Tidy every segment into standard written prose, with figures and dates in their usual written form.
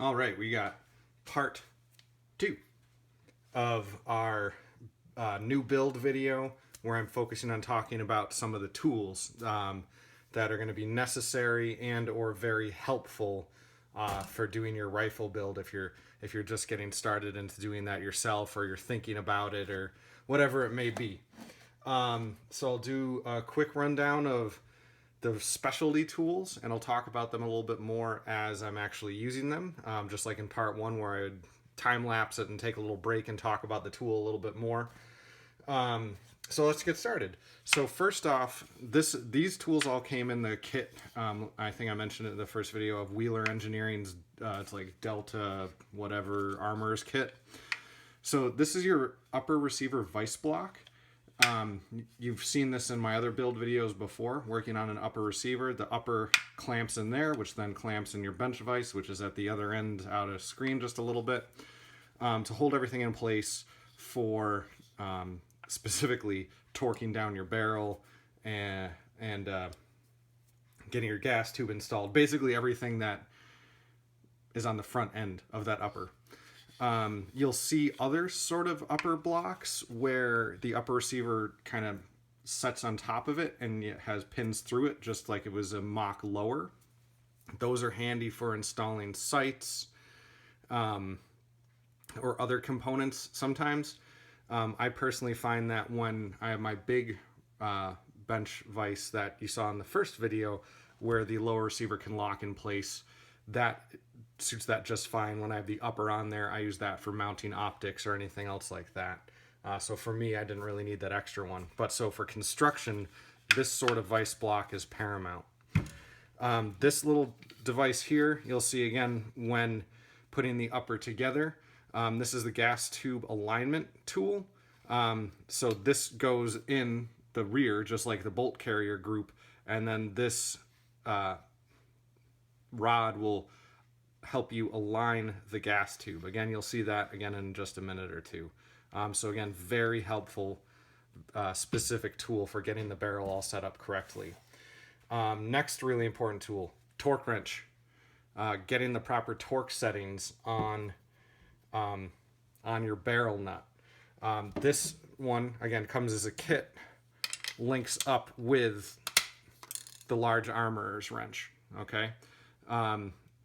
All right, we got part 2 of our new build video where I'm focusing on talking about some of the tools that are going to be necessary and or very helpful for doing your rifle build if you're just getting started into doing that yourself, or you're thinking about it, or whatever it may be. So I'll do a quick rundown of the specialty tools, and I'll talk about them a little bit more as I'm actually using them, just like in part 1 where I would time lapse it and take a little break and talk about the tool a little bit more. So let's get started. So first off, these tools all came in the kit. I think I mentioned it in the first video of Wheeler Engineering's it's like Delta whatever armor's kit. So this is your upper receiver vice block. You've seen this in my other build videos before, working on an upper receiver. The upper clamps in there, which then clamps in your bench vise, which is at the other end out of screen just a little bit, to hold everything in place for specifically torquing down your barrel and getting your gas tube installed. Basically everything that is on the front end of that upper. You'll see other sort of upper blocks where the upper receiver kind of sets on top of it and it has pins through it, just like it was a mock lower. Those are handy for installing sights or other components sometimes. I personally find that when I have my big bench vise that you saw in the first video where the lower receiver can lock in place, that suits that just fine. When I have the upper on there, I use that for mounting optics or anything else like that. So for me, I didn't really need that extra one. But so for construction, this sort of vice block is paramount. This little device here, you'll see again when putting the upper together. This is the gas tube alignment tool. So this goes in the rear, just like the bolt carrier group. And then this rod will help you align the gas tube. Again, you'll see that again in just a minute or two. So again, very helpful, specific tool for getting the barrel all set up correctly. Next really important tool, torque wrench. Getting the proper torque settings on your barrel nut. This one, again, comes as a kit, links up with the large armorer's wrench, okay?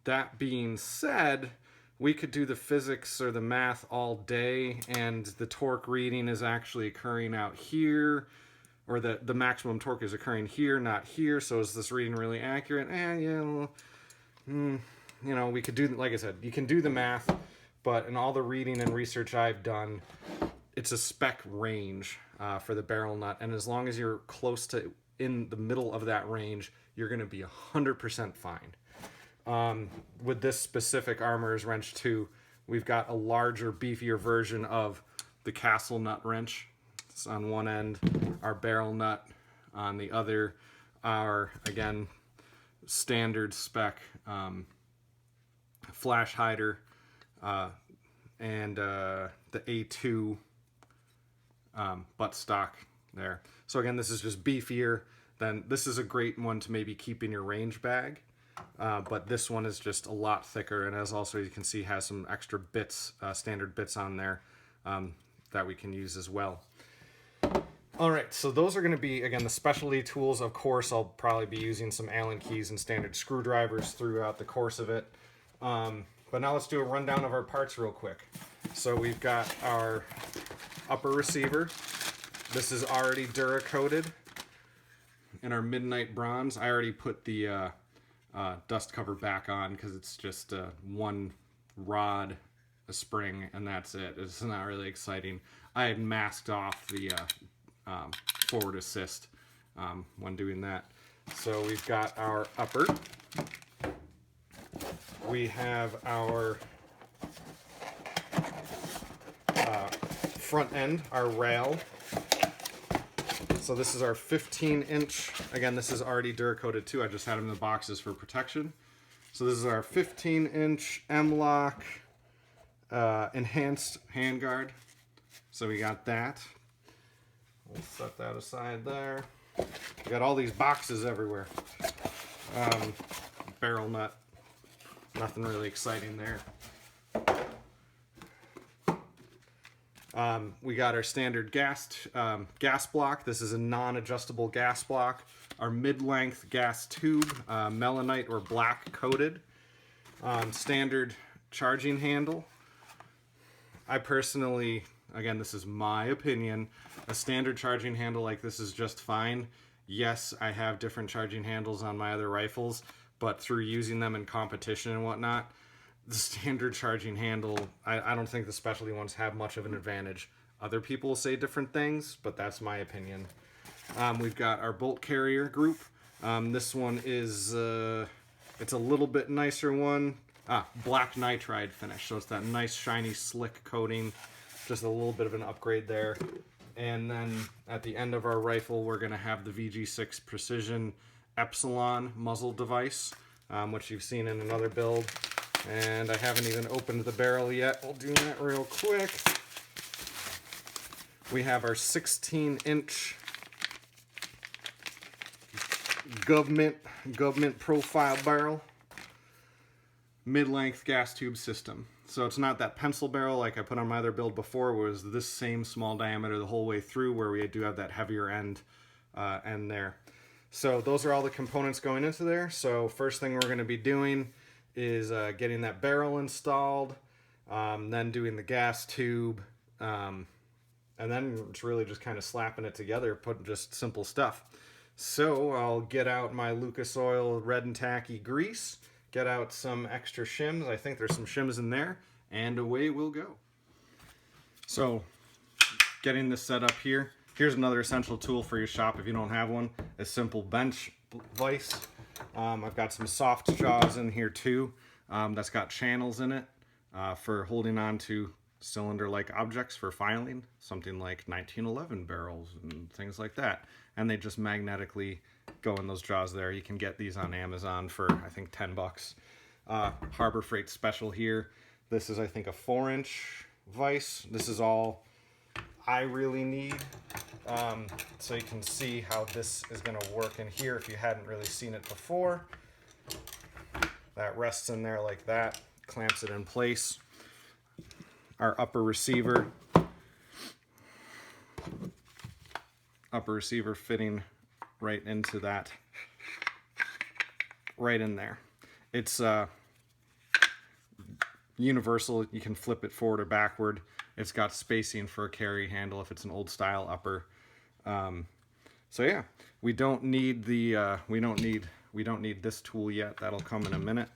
That being said, we could do the physics or the math all day, and the torque reading is actually occurring out here, or the maximum torque is occurring here, not here. So is this reading really accurate? Yeah, you know, we could do, like I said, you can do the math, but in all the reading and research I've done, it's a spec range for the barrel nut, and as long as you're close to in the middle of that range, you're going to be 100% fine. With this specific armorer's wrench too, we've got a larger, beefier version of the castle nut wrench. It's on one end, our barrel nut on the other, our, again, standard spec flash hider, and the A2 buttstock there. So again, this is just beefier. Then this is a great one to maybe keep in your range bag. But this one is just a lot thicker, and as also you can see has some extra bits, standard bits on there that we can use as well. All right, so those are going to be, again, the specialty tools. Of course, I'll probably be using some Allen keys and standard screwdrivers throughout the course of it. But now let's do a rundown of our parts real quick. So we've got our upper receiver. This is already Dura-coated in our midnight bronze. I already put the dust cover back on because it's just one rod, a spring, and that's it. It's not really exciting. I had masked off the forward assist when doing that. So we've got our upper. We have our front end, our rail. So this is our 15-inch. Again, this is already Dura-coated too. I just had them in the boxes for protection. So this is our 15-inch M-lock enhanced handguard. So we got that. We'll set that aside there. We got all these boxes everywhere. Barrel nut. Nothing really exciting there. We got our standard gas block. This is a non-adjustable gas block. Our mid-length gas tube, melanite or black coated. Standard charging handle. I personally, again, this is my opinion, a standard charging handle like this is just fine. Yes, I have different charging handles on my other rifles, but through using them in competition and whatnot, the standard charging handle, I don't think the specialty ones have much of an advantage. Other people say different things, but that's my opinion. We've got our bolt carrier group. This one is, it's a little bit nicer one. Black nitride finish. So it's that nice, shiny, slick coating. Just a little bit of an upgrade there. And then at the end of our rifle, we're going to have the VG6 Precision Epsilon muzzle device, which you've seen in another build. And I haven't even opened the barrel yet. We'll do that real quick. We have our 16-inch government profile barrel, mid-length gas tube system. So it's not that pencil barrel like I put on my other build before, where it was this same small diameter the whole way through, where we do have that heavier end there. So those are all the components going into there. So first thing we're going to be doing is getting that barrel installed, then doing the gas tube, and then it's really just kind of slapping it together, putting just simple stuff. So I'll get out my Lucas Oil red and tacky grease, get out some extra shims. I think there's some shims in there, and away we'll go. So getting this set up here. Here's another essential tool for your shop if you don't have one, a simple bench vise. I've got some soft jaws in here too, that's got channels in it for holding on to cylinder-like objects for filing, something like 1911 barrels and things like that. And they just magnetically go in those jaws there. You can get these on Amazon for, I think, 10 bucks. Harbor Freight special here. This is, I think, a 4-inch vise. This is all I really need. So you can see how this is going to work in here if you hadn't really seen it before. That rests in there like that, clamps it in place. Our upper receiver fitting right into that, right in there. It's universal. You can flip it forward or backward. It's got spacing for a carry handle if it's an old style upper. So yeah, we don't need the we don't need this tool yet. That'll come in a minute.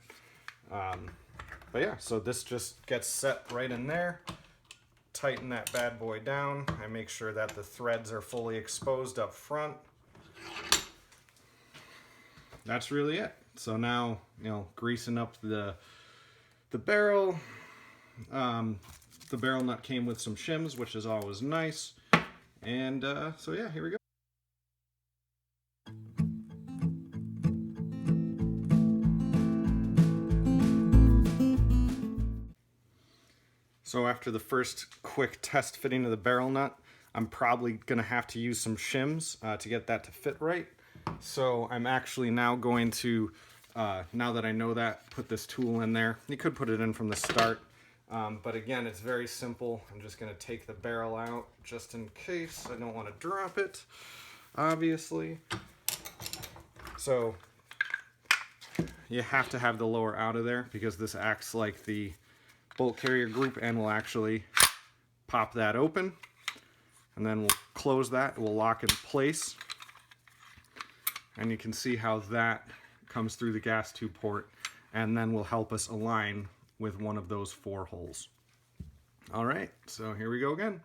But yeah, so this just gets set right in there. Tighten that bad boy down. I make sure that the threads are fully exposed up front. That's really it. So now, greasing up the barrel. The barrel nut came with some shims, which is always nice. And so yeah, here we go. So after the first quick test fitting of the barrel nut, I'm probably going to have to use some shims to get that to fit right. So I'm actually now going to, now that I know that, put this tool in there. You could put it in from the start, but again, it's very simple. I'm just going to take the barrel out just in case I don't want to drop it, obviously. So you have to have the lower out of there because this acts like the bolt carrier group and will actually pop that open, and then we'll close that. We'll lock in place, and you can see how that comes through the gas tube port and then will help us align with one of those 4 holes. All right, so here we go again.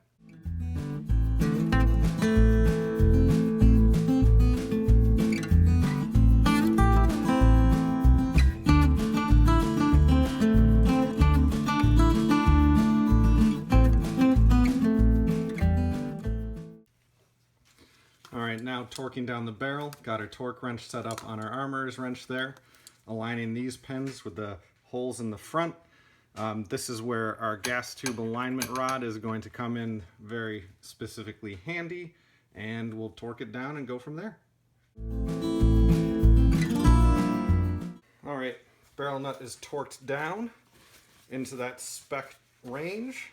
Now torquing down the barrel, got our torque wrench set up on our armorer's wrench there, aligning these pins with the holes in the front. This is where our gas tube alignment rod is going to come in very specifically handy, and we'll torque it down and go from there. All right, barrel nut is torqued down into that spec range.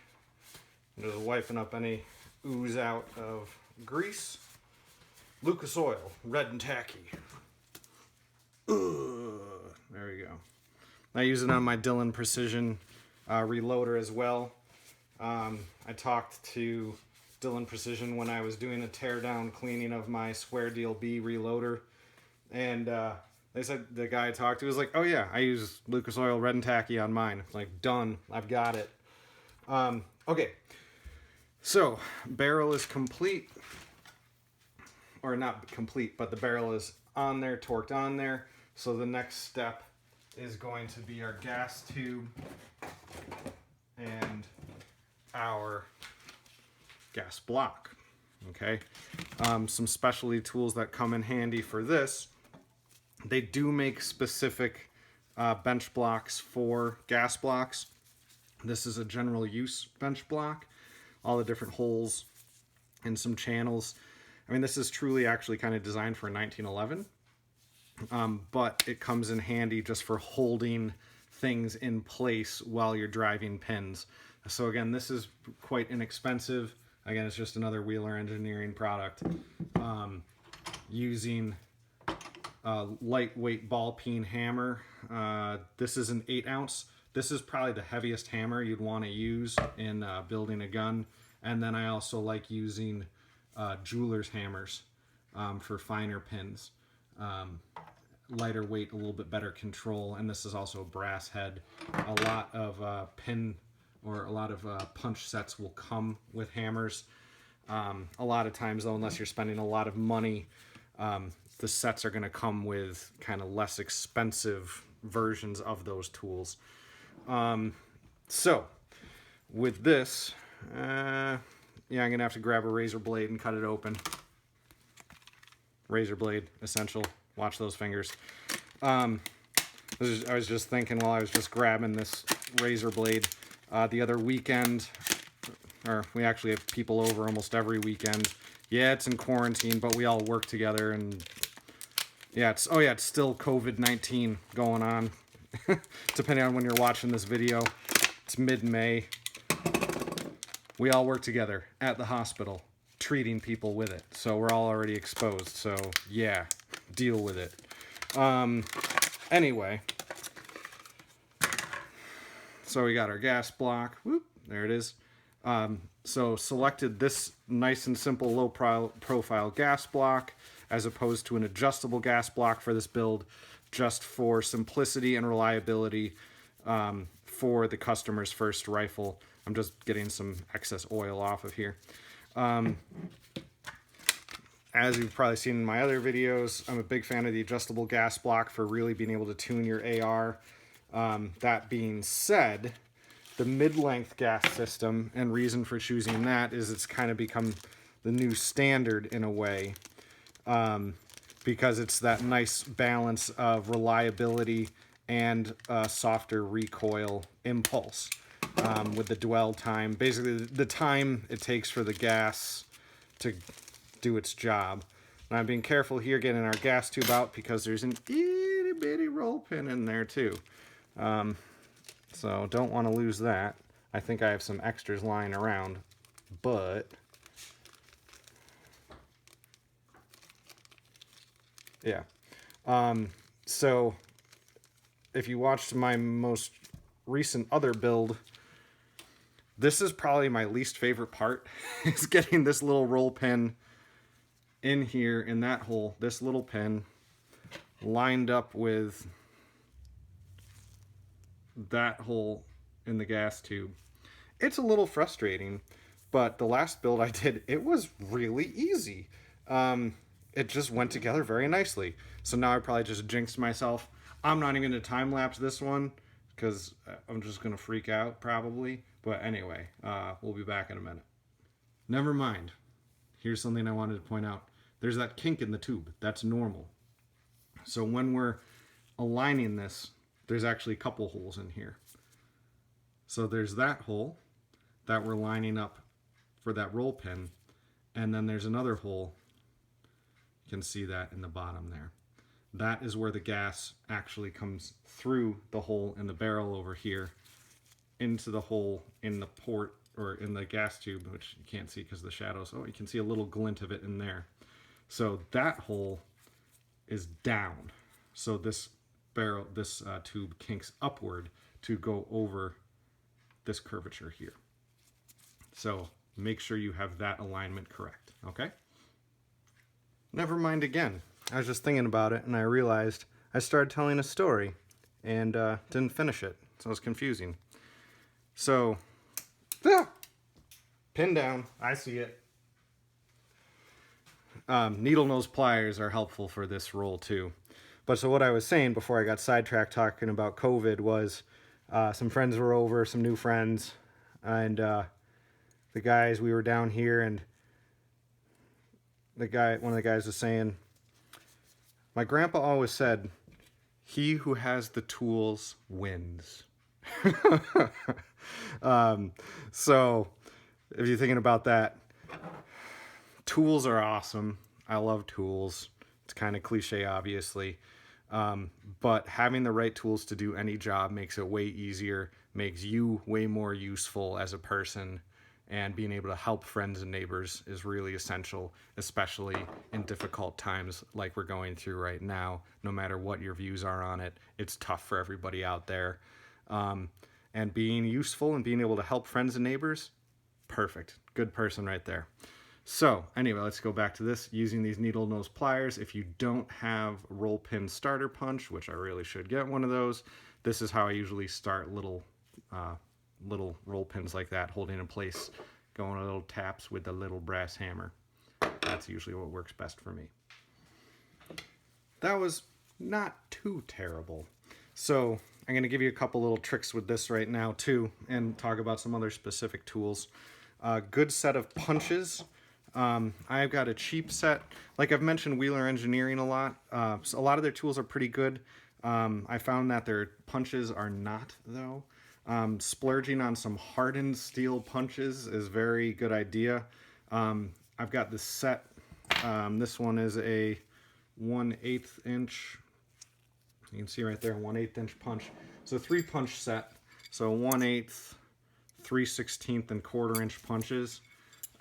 I'm just wiping up any ooze out of grease. Lucas oil, red and tacky. There we go. I use it on my Dillon Precision reloader as well. I talked to Dillon Precision when I was doing a teardown cleaning of my Square Deal B reloader, and they said, the guy I talked to was like, oh yeah, I use Lucas Oil Red and Tacky on mine. Like, done, I've got it. Okay, so barrel is complete, or not complete, but the barrel is on there, torqued on there. So the next step is going to be our gas tube and our gas block. Okay, some specialty tools that come in handy for this. They do make specific bench blocks for gas blocks. This is a general use bench block. All the different holes and some channels. I mean, this is truly actually kind of designed for 1911. But it comes in handy just for holding things in place while you're driving pins. So again, this is quite inexpensive. Again, it's just another Wheeler Engineering product. Using a lightweight ball peen hammer. This is an 8-ounce. This is probably the heaviest hammer you'd want to use in building a gun. And then I also like using jeweler's hammers for finer pins. Lighter weight, a little bit better control, and this is also a brass head. A lot of pin or a lot of punch sets will come with hammers. A lot of times though, unless you're spending a lot of money, the sets are going to come with kind of less expensive versions of those tools. So with this, yeah, I'm going to have to grab a razor blade and cut it open. Razor blade, essential. Watch those fingers. I was just thinking while I was just grabbing this razor blade the other weekend, or we actually have people over almost every weekend. Yeah, it's in quarantine, but we all work together, and yeah, it's still COVID-19 going on. Depending on when you're watching this video, it's mid-May. We all work together at the hospital, treating people with it, so we're all already exposed. So yeah, deal with it. Anyway, so we got our gas block. Whoop, there it is. So selected this nice and simple low profile gas block as opposed to an adjustable gas block for this build, just for simplicity and reliability for the customer's first rifle. I'm just getting some excess oil off of here. As you've probably seen in my other videos, I'm a big fan of the adjustable gas block for really being able to tune your AR. That being said, the mid-length gas system, and reason for choosing that is it's kind of become the new standard in a way, because it's that nice balance of reliability and softer recoil impulse with the dwell time. Basically, the time it takes for the gas to do its job. And I'm being careful here getting our gas tube out because there's an itty bitty roll pin in there too. So don't want to lose that. I think I have some extras lying around, but yeah. So if you watched my most recent other build, this is probably my least favorite part, is getting this little roll pin in here in that hole, this little pin lined up with that hole in the gas tube. It's a little frustrating, but the last build I did, it was really easy. It just went together very nicely. So now I probably just jinxed myself. I'm not even going to time lapse this one because I'm just going to freak out probably. But anyway, we'll be back in a minute. Never mind. Here's something I wanted to point out. There's that kink in the tube. That's normal. So when we're aligning this, there's actually a couple holes in here. So there's that hole that we're lining up for that roll pin. And then there's another hole. You can see that in the bottom there. that is where the gas actually comes through the hole in the barrel over here into the hole in the port or in the gas tube, which you can't see because of the shadows. Oh, you can see a little glint of it in there. So that hole is down. So this barrel, this tube kinks upward to go over this curvature here. So make sure you have that alignment correct, okay? Never mind again. I was just thinking about it and I realized I started telling a story and didn't finish it, so it was confusing. So, pin down, I see it. Needle nose pliers are helpful for this roll too. But so what I was saying before I got sidetracked talking about COVID was some friends were over, some new friends, and the guys, we were down here, and one of the guys was saying, my grandpa always said, he who has the tools wins. So if you're thinking about that, tools are awesome. I love tools. It's kind of cliche, obviously. But having the right tools to do any job makes it way easier, makes you way more useful as a person, and being able to help friends and neighbors is really essential, especially in difficult times like we're going through right now. No matter what your views are on it, it's tough for everybody out there. And being useful and being able to help friends and neighbors, perfect. Good person right there. So anyway, let's go back to this. Using these needle nose pliers, if you don't have roll pin starter punch, which I really should get one of those, this is how I usually start little roll pins like that, holding in place, going a little taps with the little brass hammer. That's usually what works best for me. That was not too terrible. So I'm going to give you a couple little tricks with this right now too, and talk about some other specific tools. Good set of punches. I've got a cheap set. Like I've mentioned Wheeler Engineering a lot. So a lot of their tools are pretty good. I found that their punches are not, though. Splurging on some hardened steel punches is a very good idea. I've got this set. This one is a 1/8 inch. You can see right there, 1/8 inch punch. So 3-punch set. So 1/8, 3/16, and 1/4 inch punches.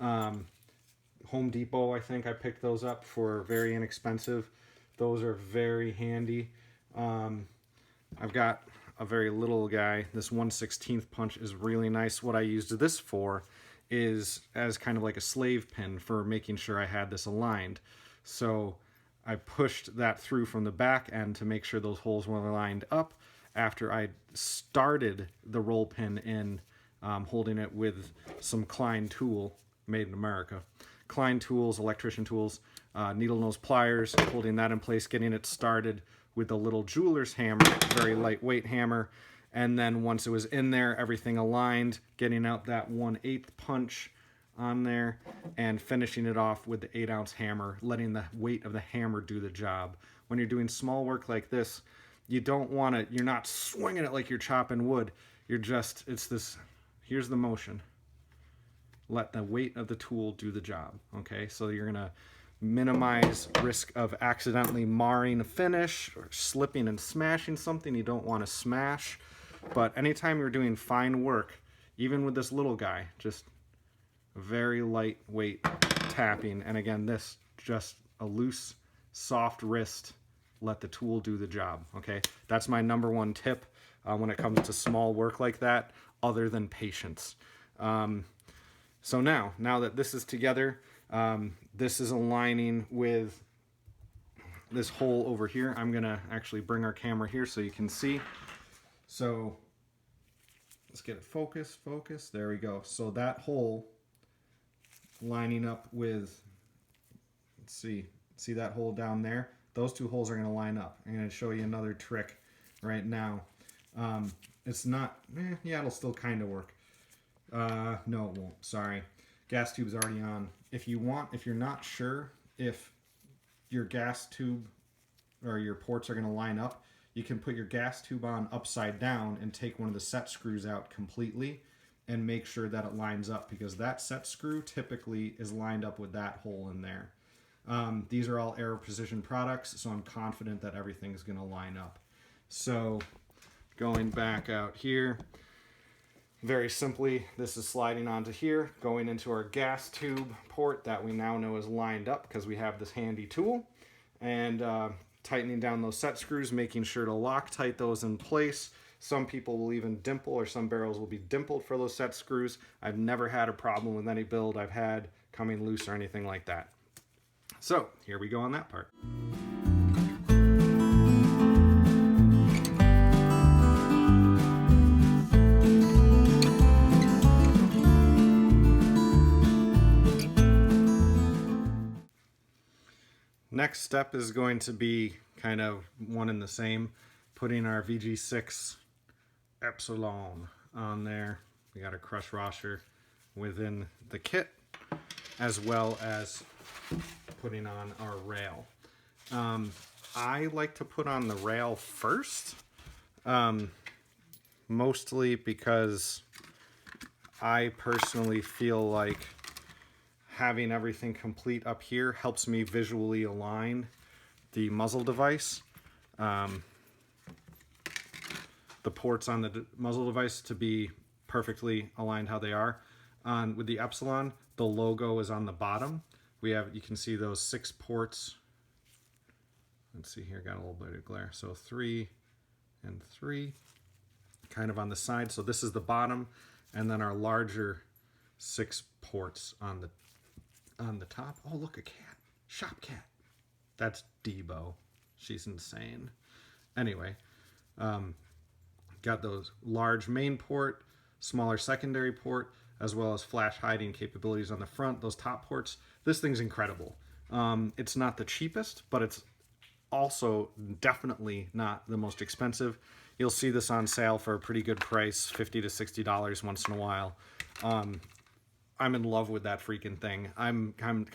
Home Depot, I think I picked those up for very inexpensive. Those are very handy. I've got a very little guy. This 1/16 punch is really nice. What I used this for is as kind of like a slave pin for making sure I had this aligned. So I pushed that through from the back end to make sure those holes were lined up after I started the roll pin in, holding it with some Klein tool, made in America. Klein tools, electrician tools, needle nose pliers, holding that in place, getting it started with the little jeweler's hammer, very lightweight hammer, and then once it was in there, everything aligned, getting out that 1/8 punch on there, and finishing it off with the 8-ounce hammer, letting the weight of the hammer do the job. When you're doing small work like this, you don't want to, you're not swinging it like you're chopping wood. You're just, it's this, here's the motion. Let the weight of the tool do the job, okay? So you're gonna minimize risk of accidentally marring a finish or slipping and smashing something you don't want to smash. But anytime you're doing fine work, even with this little guy, just very lightweight tapping. And again, this just a loose, soft wrist. Let the tool do the job, okay? That's my number one tip when it comes to small work like that, other than patience. So now that this is together, this is aligning with this hole over here. I'm gonna actually bring our camera here so you can see. So let's get it focused. There we go. So that hole lining up with, let's see that hole down there? Those two holes are gonna line up. I'm gonna show you another trick right now. It's not, yeah, it'll still kind of work. No, it won't. Sorry. Gas tube's already on. If you're not sure if your gas tube or your ports are going to line up, you can put your gas tube on upside down and take one of the set screws out completely and make sure that it lines up, because that set screw typically is lined up with that hole in there. These are all Aero Precision products, so I'm confident that everything's going to line up. So going back out here, very simply, this is sliding onto here, going into our gas tube port that we now know is lined up because we have this handy tool, and tightening down those set screws, making sure to Loctite those in place. Some people will even dimple, or some barrels will be dimpled for those set screws. I've never had a problem with any build I've had coming loose or anything like that. So here we go on that part. Next step is going to be kind of one and the same, putting our VG6 Epsilon on there. We got a crush washer within the kit, as well as putting on our rail. I like to put on the rail first, mostly because I personally feel like having everything complete up here helps me visually align the muzzle device, the ports on the muzzle device to be perfectly aligned how they are. With the Epsilon, the logo is on the bottom. You can see those 6 ports. Let's see here, got a little bit of glare. So 3 and 3, kind of on the side. So this is the bottom, and then our larger 6 ports on the top. Oh, look, a cat. Shop cat. That's Debo. She's insane. Anyway, got those large main port, smaller secondary port, as well as flash hiding capabilities on the front, those top ports. This thing's incredible. It's not the cheapest, but it's also definitely not the most expensive. You'll see this on sale for a pretty good price, $50 to $60 once in a while. I'm in love with that freaking thing. I'm kind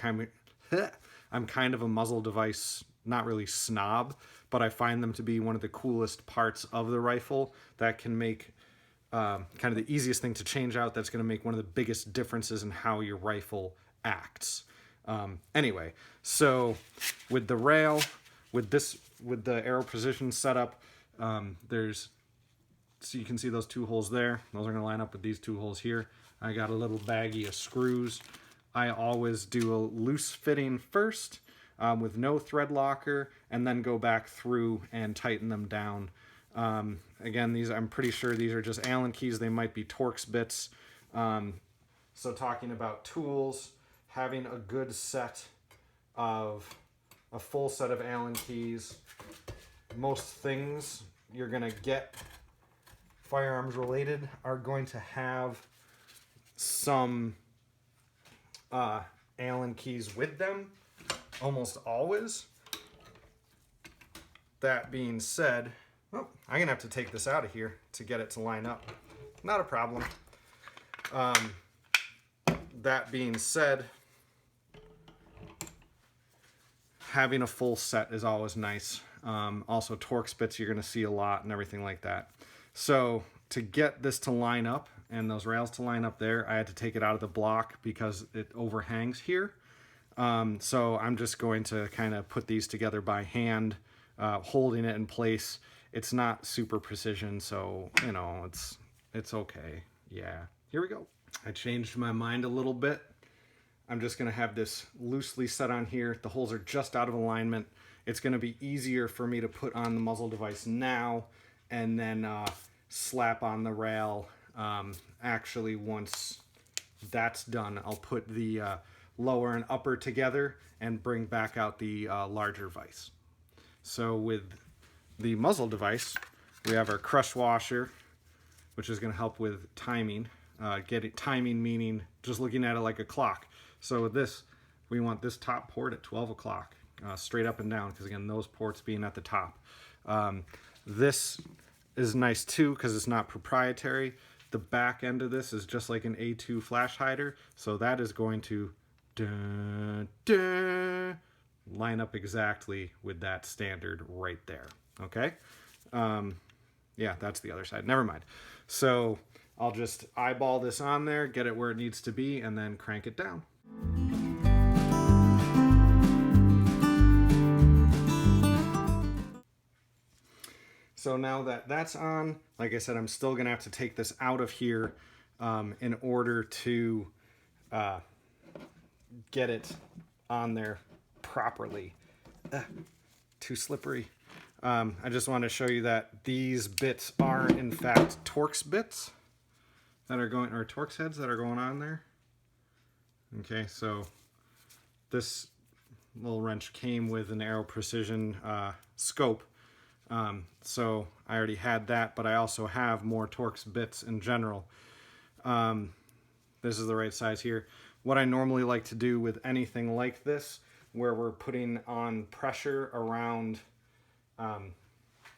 of a muzzle device, not really snob, but I find them to be one of the coolest parts of the rifle that can make kind of the easiest thing to change out. That's going to make one of the biggest differences in how your rifle acts. Anyway, so with the rail, with the Aero Precision setup, so you can see those 2 holes there. Those are going to line up with these 2 holes here. I got a little baggie of screws. I always do a loose fitting first with no thread locker, and then go back through and tighten them down. Again, I'm pretty sure these are just Allen keys. They might be Torx bits. So talking about tools, having a good set of a full set of Allen keys. Most things you're going to get firearms related are going to have some Allen keys with them, almost always. That being said, I'm gonna have to take this out of here to get it to line up. Not a problem. That being said, having a full set is always nice. Also, Torx bits you're gonna see a lot and everything like that. So to get this to line up and those rails to line up there, I had to take it out of the block because it overhangs here. So I'm just going to kind of put these together by hand, holding it in place. It's not super precision, so, you know, it's okay. Yeah, here we go. I changed my mind a little bit. I'm just gonna have this loosely set on here. The holes are just out of alignment. It's gonna be easier for me to put on the muzzle device now and then slap on the rail. Actually, once that's done, I'll put the lower and upper together and bring back out the larger vise. So with the muzzle device, we have our crush washer, which is going to help with timing. Timing meaning just looking at it like a clock. So with this, we want this top port at 12 o'clock, straight up and down, because again, those ports being at the top. This is nice too because it's not proprietary. The back end of this is just like an A2 flash hider, so that is going to line up exactly with that standard right there. Okay, yeah, that's the other side. Never mind. So I'll just eyeball this on there, get it where it needs to be, and then crank it down. So now that that's on, like I said, I'm still gonna have to take this out of here in order to get it on there properly. Too slippery. I just want to show you that these bits are in fact Torx bits that are going, or Torx heads that are going on there. Okay, so this little wrench came with an Aero Precision scope. So I already had that, but I also have more Torx bits in general. This is the right size here. What I normally like to do with anything like this, where we're putting on pressure around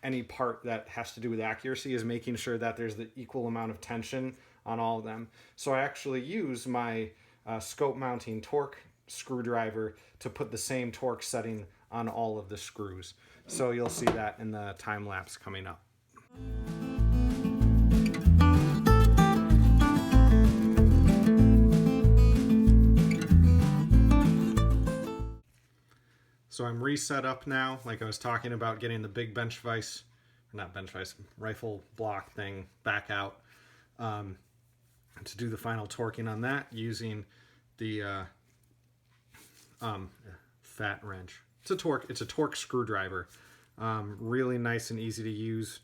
any part that has to do with accuracy, is making sure that there's the equal amount of tension on all of them. So I actually use my scope mounting torque screwdriver to put the same torque setting on all of the screws. So you'll see that in the time lapse coming up. So I'm reset up now, like I was talking about, getting the big bench vise, not bench vise, rifle block thing back out to do the final torquing on that using the fat wrench. It's a torque screwdriver. Really nice and easy to use.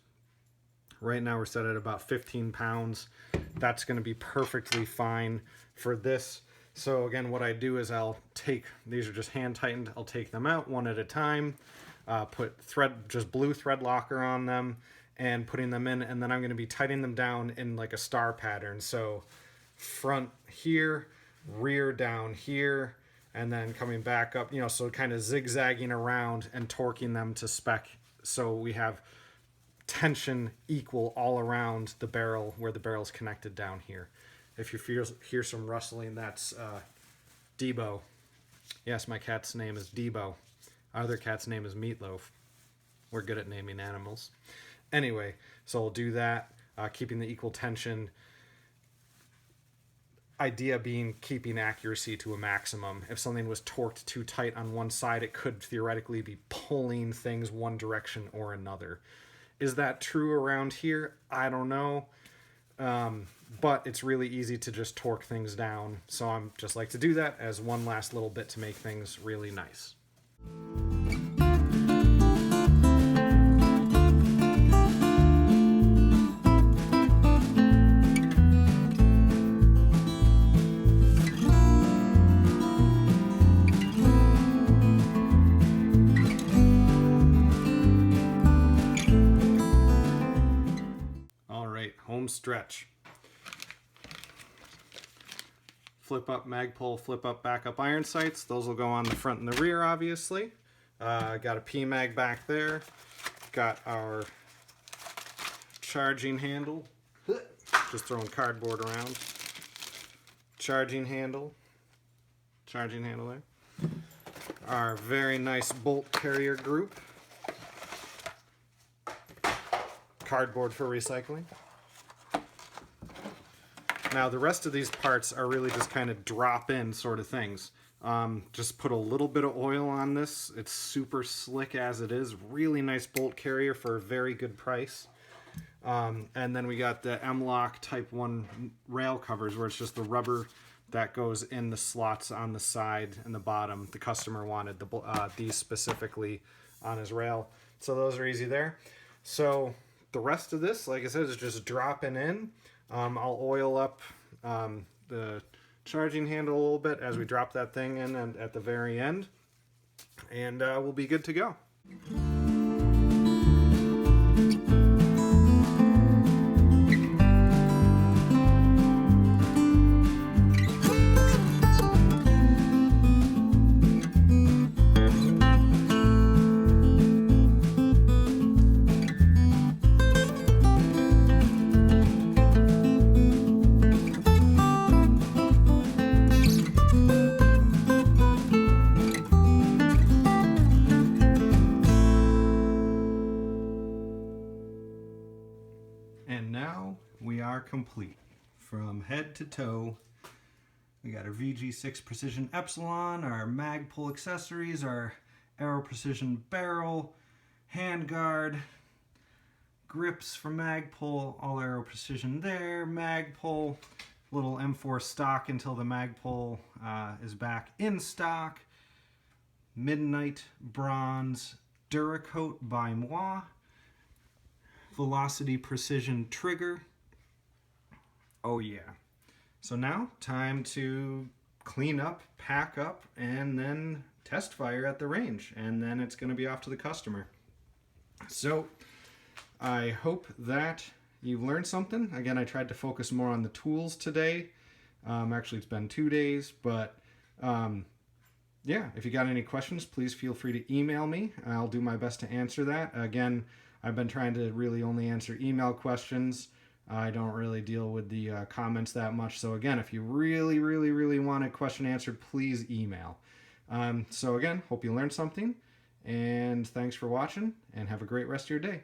Right now we're set at about 15 pounds. That's going to be perfectly fine for this. So again, what I do is I'll take, these are just hand tightened, I'll take them out one at a time, put just blue thread locker on them and putting them in, and then I'm going to be tightening them down in like a star pattern. So front here, rear down here, and then coming back up, you know, so kind of zigzagging around and torquing them to spec, so we have tension equal all around the barrel where the barrel's connected down here. If you hear some rustling, that's Debo. Yes, my cat's name is Debo. Our other cat's name is Meatloaf. We're good at naming animals. Anyway, so we'll do that, keeping the equal tension. Idea being keeping accuracy to a maximum. If something was torqued too tight on one side, it could theoretically be pulling things one direction or another. Is that true around here? I don't know. But it's really easy to just torque things down. So I'm just like to do that as one last little bit to make things really nice. All right, home stretch. Flip up Magpul, flip up backup iron sights. Those will go on the front and the rear, obviously. Got a P-mag back there. Got our charging handle. Just throwing cardboard around. Charging handle there. Our very nice bolt carrier group. Cardboard for recycling. Now the rest of these parts are really just kind of drop-in sort of things. Just put a little bit of oil on this. It's super slick as it is. Really nice bolt carrier for a very good price. And then we got the M-Lock Type 1 rail covers, where it's just the rubber that goes in the slots on the side and the bottom. The customer wanted these specifically on his rail. So those are easy there. So the rest of this, like I said, is just dropping in. I'll oil up the charging handle a little bit as we drop that thing in and at the very end, and we'll be good to go. And now we are complete from head to toe. We got our VG6 Precision Epsilon, our Magpul accessories, our Aero Precision barrel, handguard, grips for Magpul, all arrow precision there. Magpul, little M4 stock until the Magpul is back in stock. Midnight Bronze Duracoat by Moi. Velocity Precision Trigger. Oh yeah. So now, time to clean up, pack up, and then test fire at the range. And then it's going to be off to the customer. So I hope that you've learned something. Again, I tried to focus more on the tools today. Actually, it's been 2 days, but yeah, if you got any questions, please feel free to email me. I'll do my best to answer that. Again, I've been trying to really only answer email questions. I don't really deal with the comments that much. So again, if you really, really, really want a question answered, please email. So again, hope you learned something. And thanks for watching, and have a great rest of your day.